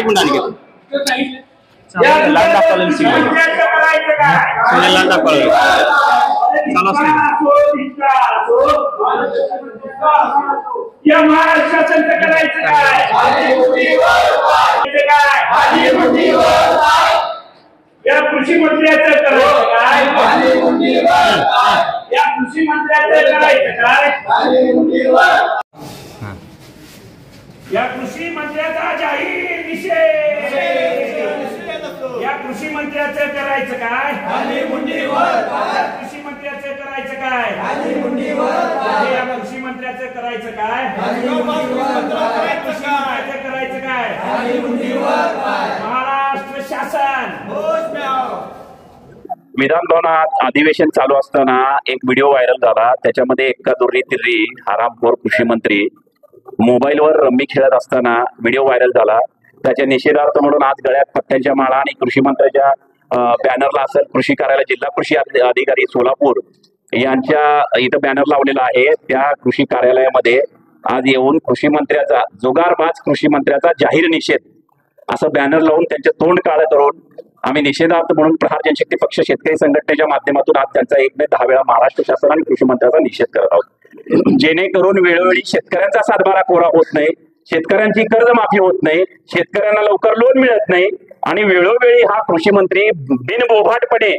एक मिनिट आणि घेतो लाल दाखवलं लाल दाखवलं या महाराष्ट्राचं करायचं काय या कृषी मंत्र्याचं करायचं काय या कृषी मंत्र्याचं करायचं काय या कृषी मंत्र्याचा जाहीर निषेध या कृषी मंत्र्याचं करायचं काय कृषी मंत्र्याचं करायचं काय या कृषी मंत्र्याचं करायचं काय करायचं काय महाराष्ट्र शासन विधान भवनात अधिवेशन चालू असताना एक व्हिडिओ व्हायरल झाला। त्याच्यामध्ये एका दुर्नीती हरामखोर कृषी मंत्री मोबाईलवर रम्मी खेळत असताना व्हिडिओ व्हायरल झाला। त्याच्या निषेधार्थ म्हणून आज गळ्यात पत्त्यांच्या माळा आणि कृषी मंत्र्याच्या बॅनरला असेल कृषी कार्यालय जिल्हा कृषी अधिकारी सोलापूर यांच्या इथं बॅनर लावलेला आहे। त्या कृषी कार्यालयामध्ये आज येऊन कृषी मंत्र्याचा जुगारबाज कृषी मंत्र्याचा जाहीर निषेध असं बॅनर लावून त्यांचे तोंड काळं करून आम्ही निषेधार्थ म्हणून प्रहार जनशक्ती पक्ष शेतकरी संघटनेच्या माध्यमातून आज त्यांचा 1 नाही 10 वेळा महाराष्ट्र शासन आणि कृषी मंत्र्याचा निषेध करत आहोत। जेणेकरून वेळोवेळी शेतकऱ्यांचा सातबारा कोरा होत नाही, शेतकऱ्यांची कर्जमाफी होत नाही, शेतकऱ्यांना लवकर लोन मिळत नाही आणि वेळोवेळी हा कृषी मंत्री बिनबोभाटपणे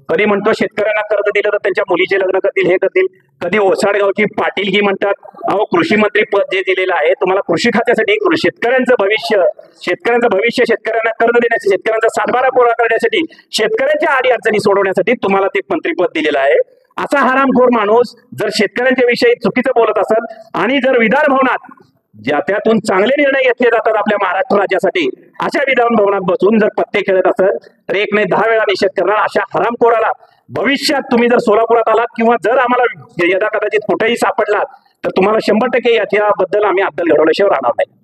कधी म्हणतो शेतकऱ्यांना कर्ज दिलं तर त्यांच्या मुलीचे लग्न करतील हे करतील, कधी ओसाडगावची पाटीलगी म्हणतात। अहो कृषी मंत्री पद जे दिलेलं आहे तुम्हाला कृषी खात्यासाठी शेतकऱ्यांचं भविष्य शेतकऱ्यांना कर्ज देण्यासाठी शेतकऱ्यांचा सातबारा कोरा करण्यासाठी शेतकऱ्यांच्या अडी अडचणी सोडवण्यासाठी तुम्हाला ते मंत्रीपद दिलेलं आहे। असा हरामखोर माणूस जर शेतकऱ्यांच्या विषयी चुकीचं बोलत असेल आणि जर विधान भवनात त्यातून चांगले निर्णय घेतले जातात आपल्या महाराष्ट्र राज्यासाठी अशा विधान भवनात बसून जर पत्ते खेळत असेल तर 1 नाही 10 वेळा निषेध करणार। अशा हरामखोराला भविष्यात तुम्ही जर सोलापुरात आलात किंवा जर आम्हाला यदा कदाचित कुठेही सापडलात तर तुम्हाला 100% याच्याबद्दल आम्ही अद्दल घडवल्याशिवाय राहणार नाही।